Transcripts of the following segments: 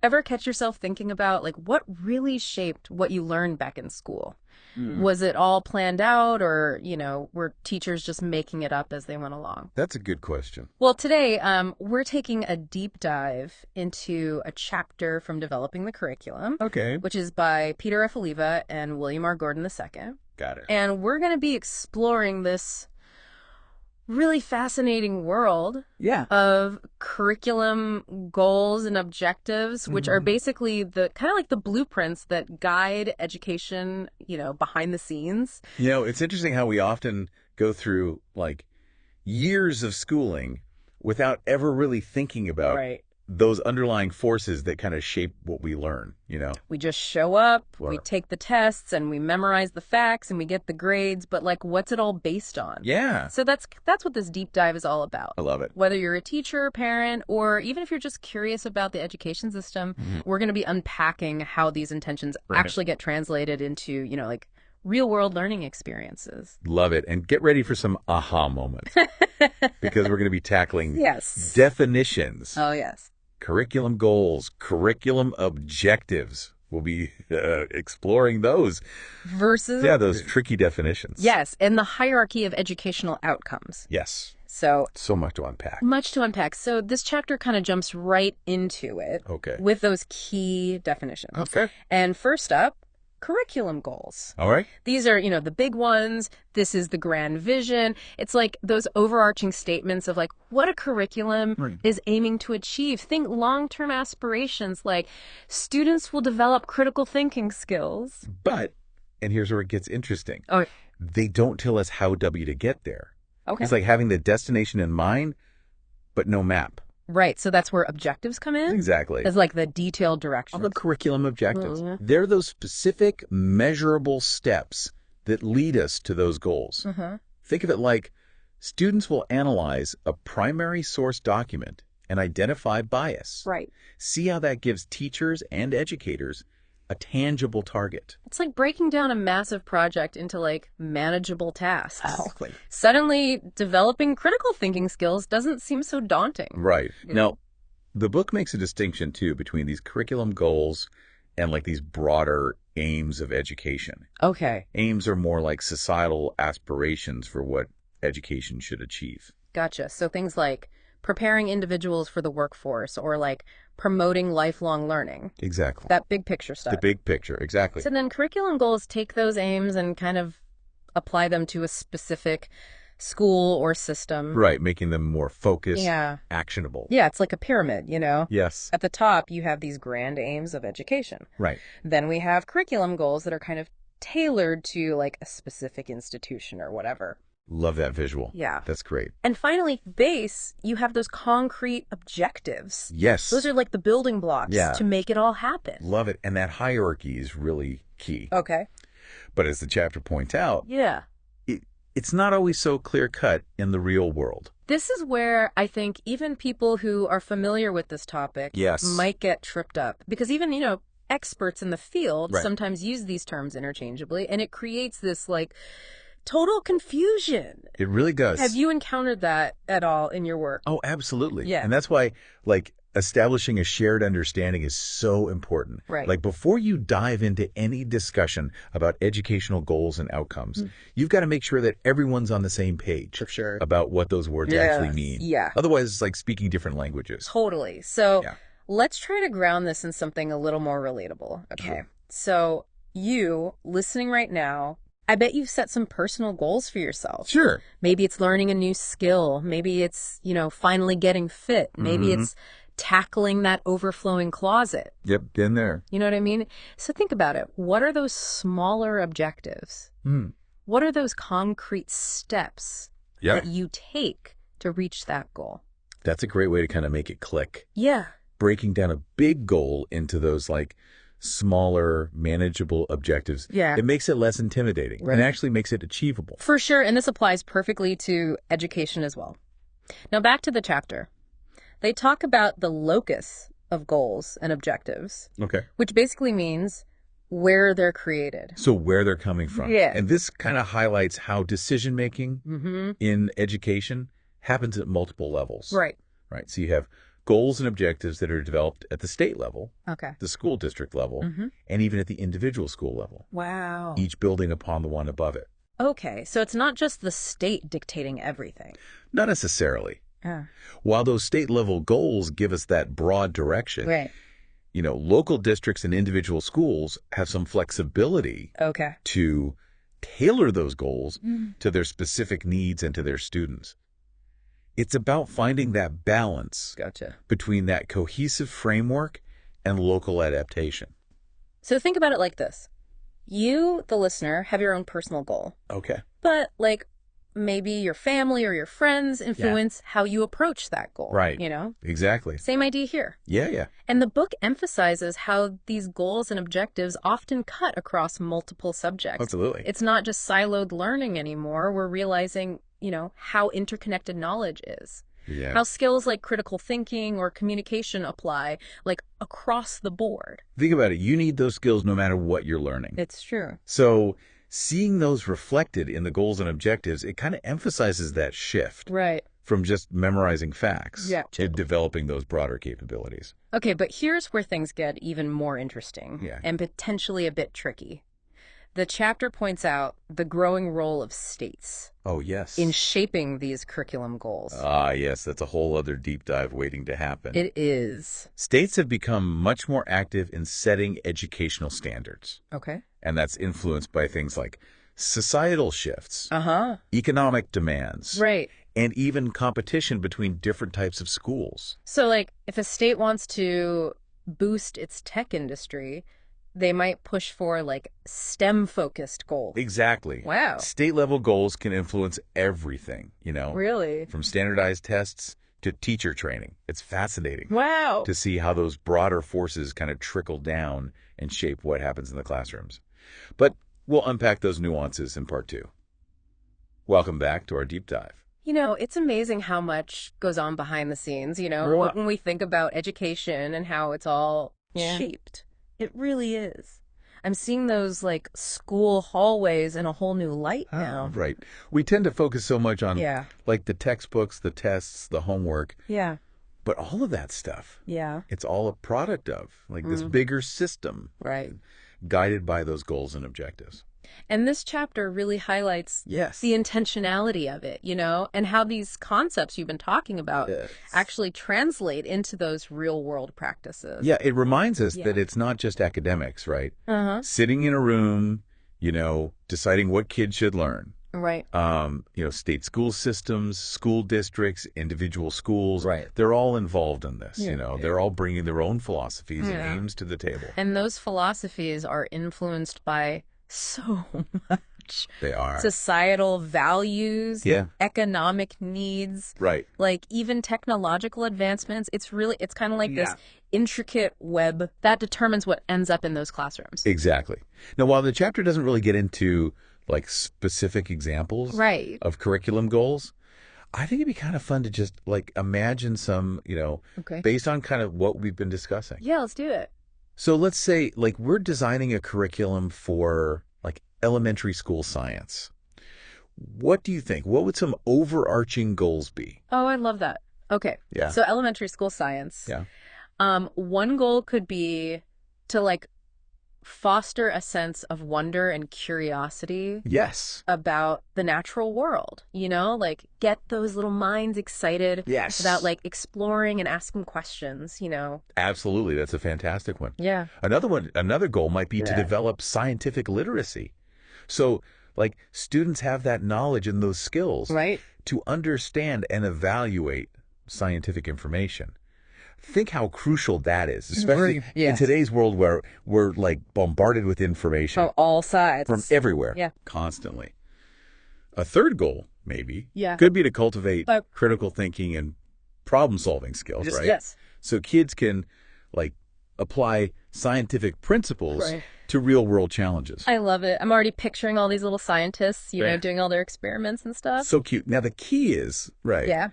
ever catch yourself thinking about like what really shaped what you learned back in school? Was it all planned out or, were teachers just making it up as they went along? That's a good question. Well, today we're taking a deep dive into a chapter from Developing the Curriculum, Okay. which is by Peter F. Oliva and William R. Gordon II. Got it. And we're going to be exploring this really fascinating world Yeah. of curriculum goals and objectives, which are basically the kind of like the blueprints that guide education, behind the scenes. It's interesting how we often go through like years of schooling without ever really thinking about Right. those underlying forces that kind of shape what we learn, We just show up, we Well- take the tests, and we memorize the facts, and we get the grades, but like, what's it all based on? Yeah. So that's what this deep dive is all about. I love it. Whether you're a teacher, parent, or even if you're just curious about the education system, we're going to be unpacking how these intentions Right. actually get translated into, like real world learning experiences. Love it. And get ready for some aha moments because we're going to be tackling Yes. definitions, Oh, yes. curriculum goals, curriculum objectives. We'll be exploring those. Versus, Yeah, those tricky definitions. yes, and the hierarchy of educational outcomes. Yes. So So much to unpack. much to unpack. So this chapter kind of jumps right into it Okay. with those key definitions. Okay. And first up, curriculum goals. All right. These are, the big ones. This is the grand vision. It's like those overarching statements of like what a curriculum Right. is aiming to achieve. Think long-term aspirations like students will develop critical thinking skills. But, and here's where it gets interesting. Oh, They don't tell us how W to get there. okay. It's like having the destination in mind, but no map. Right. So that's where objectives come in. Exactly. As like the detailed directions. All the curriculum objectives. Mhm. They're those specific, measurable steps that lead us to those goals. Mm-hmm. Think of it like students will analyze a primary source document and identify bias. Right. See how that gives teachers and educators a tangible target. It's like breaking down a massive project into like manageable tasks. Exactly. Suddenly, developing critical thinking skills doesn't seem so daunting. Right. Yeah. Now, the book makes a distinction, too, between these curriculum goals and like these broader aims of education. Okay. Aims are more like societal aspirations for what education should achieve. Gotcha. So things like preparing individuals for the workforce or like promoting lifelong learning. Exactly. That big picture stuff. The big picture. Exactly. So then curriculum goals take those aims and kind of apply them to a specific school or system. Right. Making them more focused, Yeah. actionable. Yeah, it's like a pyramid, Yes. At the top, you have these grand aims of education. Right. Then we have curriculum goals that are kind of tailored to like a specific institution or whatever. Love that visual. Yeah. That's great. And finally, base, you have those concrete objectives. Yes. Those are like the building blocks Yeah. to make it all happen. Love it. And that hierarchy is really key. Okay. But as the chapter points out, Yeah. it's not always so clear-cut in the real world. This is where I think even people who are familiar with this topic Yes. might get tripped up. Because even, experts in the field Right. sometimes use these terms interchangeably, and it creates this like total confusion. It really does. Have you encountered that at all in your work? Oh, absolutely. Yeah. And that's why, like, establishing a shared understanding is so important. Right. Like, before you dive into any discussion about educational goals and outcomes, you've got to make sure that everyone's on the same page For sure. about what those words actually mean. Yeah. Otherwise, it's like speaking different languages. Totally. So Yeah. let's try to ground this in something a little more relatable. Okay. Sure. So you listening right now, I bet you've set some personal goals for yourself. Sure. Maybe it's learning a new skill. Maybe it's, finally getting fit. Maybe it's tackling that overflowing closet. Yep. Been there. You know what I mean? So think about it. What are those smaller objectives? Mm. What are those concrete steps Yeah. that you take to reach that goal? That's a great way to kind of make it click. Yeah. Breaking down a big goal into those, like, smaller, manageable objectives. Yeah. It makes it less intimidating Right. and actually makes it achievable. For sure, and this applies perfectly to education as well. Now back to the chapter. They talk about the locus of goals and objectives, Okay. which basically means where they're created. So where they're coming from. Yeah. And this kind of highlights how decision making Mm-hmm. in education happens at multiple levels. Right. Right. So you have goals and objectives that are developed at the state level, Okay. the school district level, Mm-hmm. and even at the individual school level, Wow. each building upon the one above it. Okay, so it's not just the state dictating everything. Not necessarily. Yeah. While those state level goals give us that broad direction, Right. Local districts and individual schools have some flexibility Okay. to tailor those goals to their specific needs and to their students. It's about finding that balance Gotcha. between that cohesive framework and local adaptation. So think about it like this. You, the listener, have your own personal goal, Okay. but like maybe your family or your friends influence how you approach that goal. Right. Exactly. Same idea here. Yeah. And the book emphasizes how these goals and objectives often cut across multiple subjects. Absolutely. It's not just siloed learning anymore. We're realizing, how interconnected knowledge is. Yeah. How skills like critical thinking or communication apply, like across the board. Think about it. You need those skills no matter what you're learning. It's true. So seeing those reflected in the goals and objectives, it kind of emphasizes that shift Right. from just memorizing facts Yeah. to developing those broader capabilities. Okay, but here's where things get even more interesting Yeah. and potentially a bit tricky. The chapter points out the growing role of states Oh, yes. in shaping these curriculum goals. Ah, yes. That's a whole other deep dive waiting to happen. It is. States have become much more active in setting educational standards. Okay. And that's influenced by things like societal shifts, Uh-huh. economic demands, Right. and even competition between different types of schools. So, like, if a state wants to boost its tech industry, they might push for, like, STEM-focused goals. Exactly. Wow. State-level goals can influence everything, Really? from standardized tests to teacher training. It's fascinating Wow. to see how those broader forces kind of trickle down and shape what happens in the classrooms. But we'll unpack those nuances in part 2. Welcome back to our deep dive. It's amazing how much goes on behind the scenes, when we think about education and how it's all shaped. It really is. I'm seeing those, like, school hallways in a whole new light now. Right. We tend to focus so much on, Yeah. like, the textbooks, the tests, the homework, Yeah. but all of that stuff, Yeah. it's all a product of, like, this bigger system Right. guided by those goals and objectives. And this chapter really highlights Yes. the intentionality of it, and how these concepts you've been talking about Yes. actually translate into those real world practices. Yeah, it reminds us Yeah. that it's not just academics, right? Uh-huh. Sitting in a room, deciding what kids should learn. Right. State school systems, school districts, individual schools, Right. they're all involved in this, Yeah. They're all bringing their own philosophies Yeah. and aims to the table. And those philosophies are influenced by so much. They are. Societal values, Yeah. economic needs, Right. like even technological advancements. It's kind of like this Yeah. intricate web that determines what ends up in those classrooms. Exactly. Now, while the chapter doesn't really get into like specific examples Right. of curriculum goals, I think it'd be kind of fun to just like imagine some, Okay. based on kind of what we've been discussing. Yeah, let's do it. So let's say like we're designing a curriculum for like elementary school science. What do you think? What would some overarching goals be? Oh, I love that. Okay. Yeah. So elementary school science. Yeah. One goal could be to like foster a sense of wonder and curiosity Yes. about the natural world, like get those little minds excited Yes. about like exploring and asking questions, Absolutely. That's a fantastic one. Yeah. Another goal might be to Yeah. develop scientific literacy. So like students have that knowledge and those skills Right. to understand and evaluate scientific information. Think how crucial that is, especially in Yes. today's world where we're like bombarded with information From all sides. from everywhere, Yeah. constantly. A third goal, maybe, Yeah. could be to cultivate But- critical thinking and problem-solving skills, right? Yes. So kids can like apply scientific principles Right. to real-world challenges. I love it. I'm already picturing all these little scientists, Right. doing all their experiments and stuff. So cute. Now the key is, right, Yeah.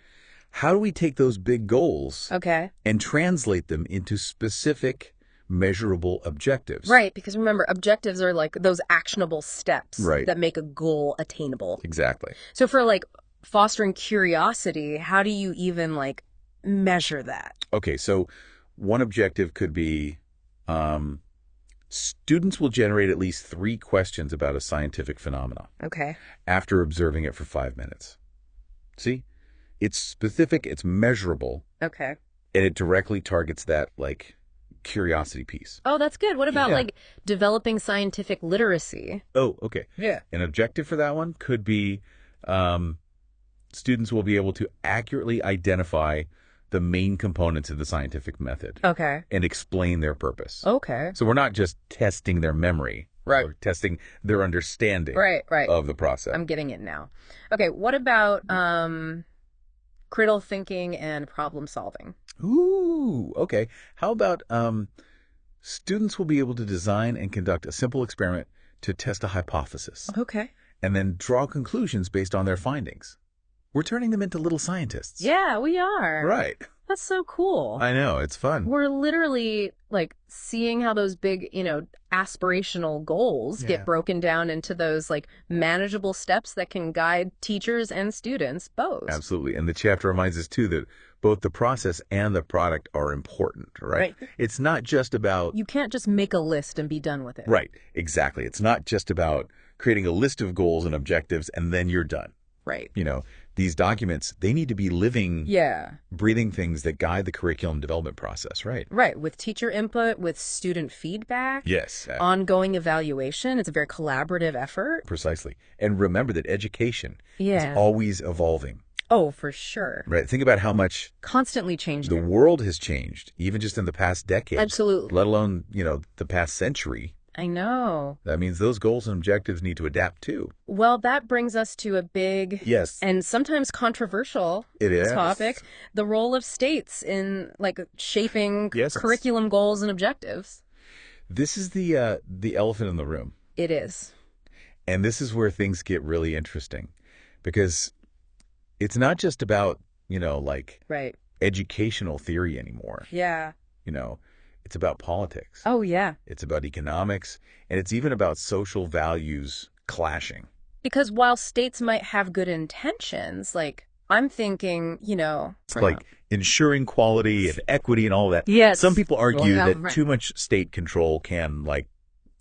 how do we take those big goals Okay. and translate them into specific, measurable objectives? Right, because remember, objectives are like those actionable steps Right. that make a goal attainable. Exactly. So for like fostering curiosity, how do you even like measure that? Okay, so one objective could be students will generate at least 3 questions about a scientific phenomenon Okay. after observing it for 5 minutes. See? It's specific, it's measurable, Okay. and it directly targets that, like, curiosity piece. Oh, that's good. What about Yeah. like developing scientific literacy? Oh, okay. Yeah. An objective for that one could be students will be able to accurately identify the main components of the scientific method Okay. and explain their purpose. Okay. So we're not just testing their memory. Right. We're testing their understanding Right. of the process. I'm getting it now. Okay. What about critical thinking and problem solving? Ooh, okay. How about students will be able to design and conduct a simple experiment to test a hypothesis Okay. and then draw conclusions based on their findings. We're turning them into little scientists. Yeah, we are. Right. That's so cool. I know. It's fun. We're literally like seeing how those big, aspirational goals Yeah. get broken down into those like manageable steps that can guide teachers and students both. Absolutely. And the chapter reminds us, too, that both the process and the product are important, right? It's not just about... You can't just make a list and be done with it. Right. Exactly. It's not just about creating a list of goals and objectives and then you're done. Right. These documents, they need to be living, Yeah. breathing things that guide the curriculum development process, right? Right. With teacher input, with student feedback. Yes. Ongoing evaluation. It's a very collaborative effort. Precisely. And remember that education Yeah. is always evolving, Oh, for sure. right? Think about how much Constantly changing. the world has changed, even just in the past decade. Absolutely. Let alone, the past century. I know. That means those goals and objectives need to adapt too. Well, that brings us to a big Yes. and sometimes controversial It is. topic, the role of states in like shaping Yes. curriculum goals and objectives. This is the elephant in the room. It is. And this is where things get really interesting because it's not just about, Right. educational theory anymore. Yeah. It's about politics. Oh, yeah. It's about economics, and it's even about social values clashing. Because while states might have good intentions, like I'm thinking, It's like ensuring quality and equity and all that. Yes. Some people argue Yeah, that right. too much state control can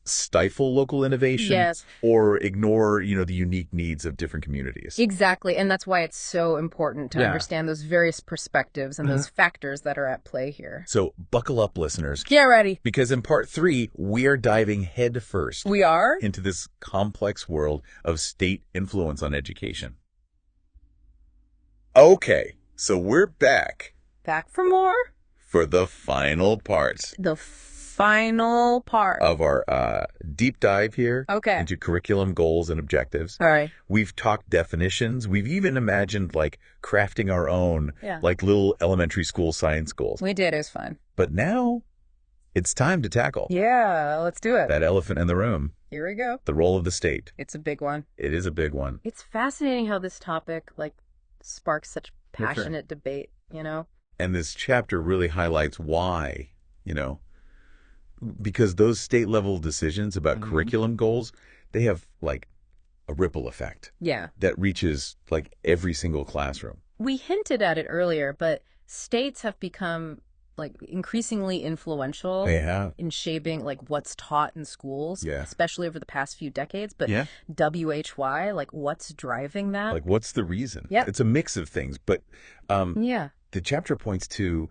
stifle local innovation Yes. or ignore, the unique needs of different communities. Exactly. And that's why it's so important to Yeah. understand those various perspectives and those factors that are at play here. So buckle up, listeners, Get ready. because in part 3, we are diving head first We are? into this complex world of state influence on education. Okay, so we're back Back for more. for the final part The final part. of our deep dive here Okay. into curriculum goals and objectives. All right. We've talked definitions. We've even imagined crafting our own, Yeah. little elementary school science goals. We did. It was fun. But now it's time to tackle Yeah, let's do it. that elephant in the room, Here we go. the role of the state. It's a big one. It is a big one. It's fascinating how this topic sparks such That's right. passionate debate, And this chapter really highlights why, because those state level decisions about curriculum goals, they have a ripple effect Yeah. that reaches every single classroom. We hinted at it earlier, but states have become increasingly influential They have. in shaping what's taught in schools, Yeah. especially over the past few decades. But Yeah. WHY, what's driving that? What's the reason? Yep. It's a mix of things, but Yeah. the chapter points to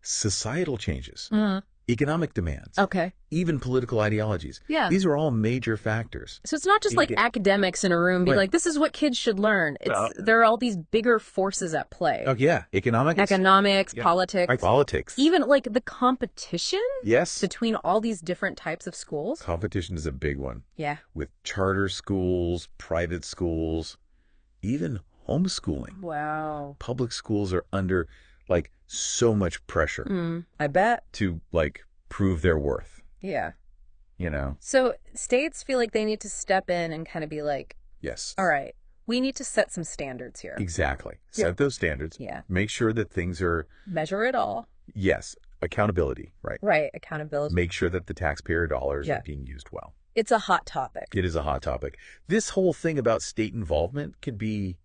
societal changes, Mhm. economic demands, Okay. even political ideologies. Yeah. These are all major factors. So it's not just You get- academics in a room being Right. this is what kids should learn. There are all these bigger forces at play. Oh yeah, economics, Economics, Yeah. politics, politics. even the competition Yes. between all these different types of schools. Competition is a big one Yeah. with charter schools, private schools, even homeschooling. Wow. Public schools are under so much pressure I bet. to prove their worth, Yeah. you know? So states feel like they need to step in and kind of be Yes. all right, we need to set some standards here. Exactly. Yeah. Set those standards. Yeah. Make sure that things are, Measure it all. yes, accountability, right? Right. Accountability. Make sure that the taxpayer dollars Yeah. are being used well. It's a hot topic. It is a hot topic. This whole thing about state involvement could be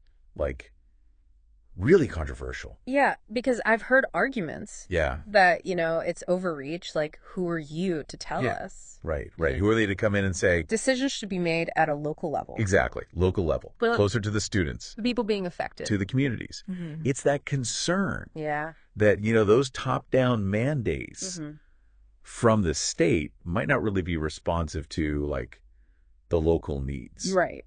really controversial. Yeah, because I've heard arguments Yeah. that, it's overreach. Like, who are you to tell us? Right. Who are they to come in and say? Decisions should be made at a local level. Exactly. Local level. But closer to the students. the people being affected. To the communities. Mm-hmm. It's that concern. Yeah. That, those top-down mandates from the state might not really be responsive to, like, the local needs. Right.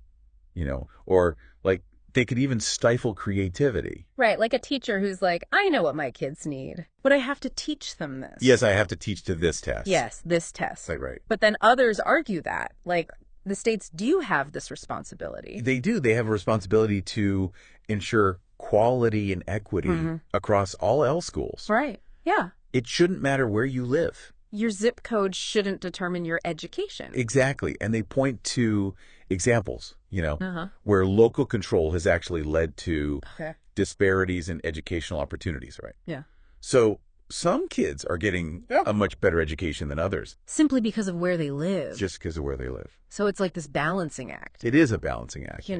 Or, like, they could even stifle creativity. Right, like a teacher who's like, I know what my kids need, but I have to teach them this. Yes, I have to teach to this test. Yes, this test. Right. But then others argue that, like, the states do have this responsibility. They do. They have a responsibility to ensure quality and equity across all L schools. Right, yeah. It shouldn't matter where you live. Your zip code shouldn't determine your education. Exactly. And they point to examples, where local control has actually led to disparities in educational opportunities, right? Yeah. So some kids are getting a much better education than others. Simply because of where they live. Just because of where they live. So it's like this balancing act. It is a balancing act.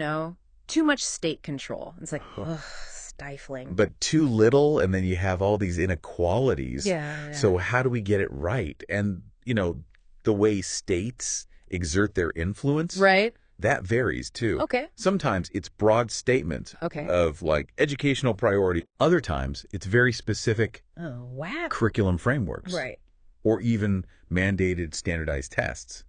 Too much state control. It's like, ugh, stifling. But too little, and then you have all these inequalities. Yeah. So how do we get it right? And, the way states exert their influence. Right. That varies, too. Okay. Sometimes it's broad statement of, like, educational priority. Other times, it's very specific curriculum frameworks. Right. Or even mandated standardized tests.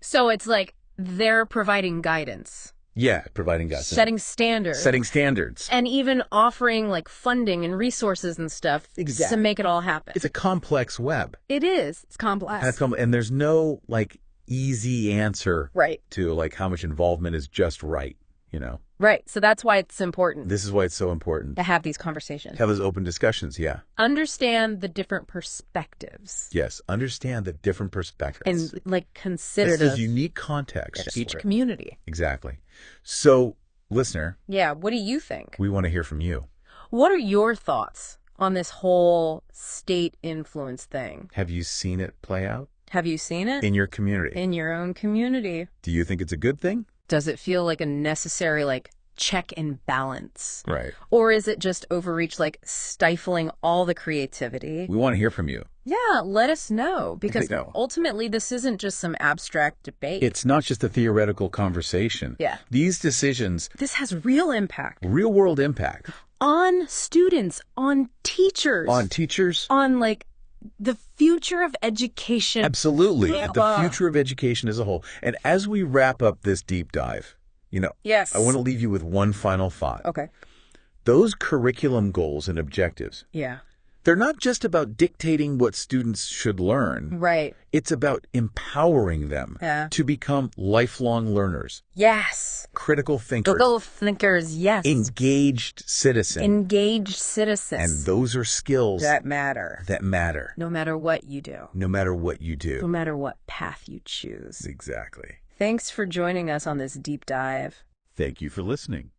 So it's like they're providing guidance. Yeah, providing guidance. Setting standards. Setting standards. And even offering, like, funding and resources and stuff to make it all happen. It's a complex web. It is. It's complex. And there's no, like, easy answer to, like, how much involvement is just right, Right. So that's why it's important. This is why it's so important. To have these conversations. Have those open discussions, yeah. Understand the different perspectives. Yes, understand the different perspectives. And, like, consider this is unique context. Each community. Exactly. So, listener. Yeah, what do you think? We want to hear from you. What are your thoughts on this whole state influence thing? Have you seen it play out? Have you seen it? In your community. In your own community. Do you think it's a good thing? Does it feel like a necessary, like, check and balance? Right. Or is it just overreach, like stifling all the creativity? We want to hear from you. Yeah, let us know. Because ultimately, this isn't just some abstract debate. It's not just a theoretical conversation. Yeah. These decisions. This has real impact. Real world impact. On students, on teachers. On teachers. On, like, the future of education. Absolutely. The future of education as a whole. And as we wrap up this deep dive, yes, I want to leave you with one final thought. Okay. Those curriculum goals and objectives. Yeah. They're not just about dictating what students should learn. Right. It's about empowering them to become lifelong learners. Yes. Critical thinkers. Critical thinkers, yes. Engaged citizens. Engaged citizens. And those are skills that matter. No matter what you do. No matter what you do. No matter what path you choose. Exactly. Thanks for joining us on this deep dive. Thank you for listening.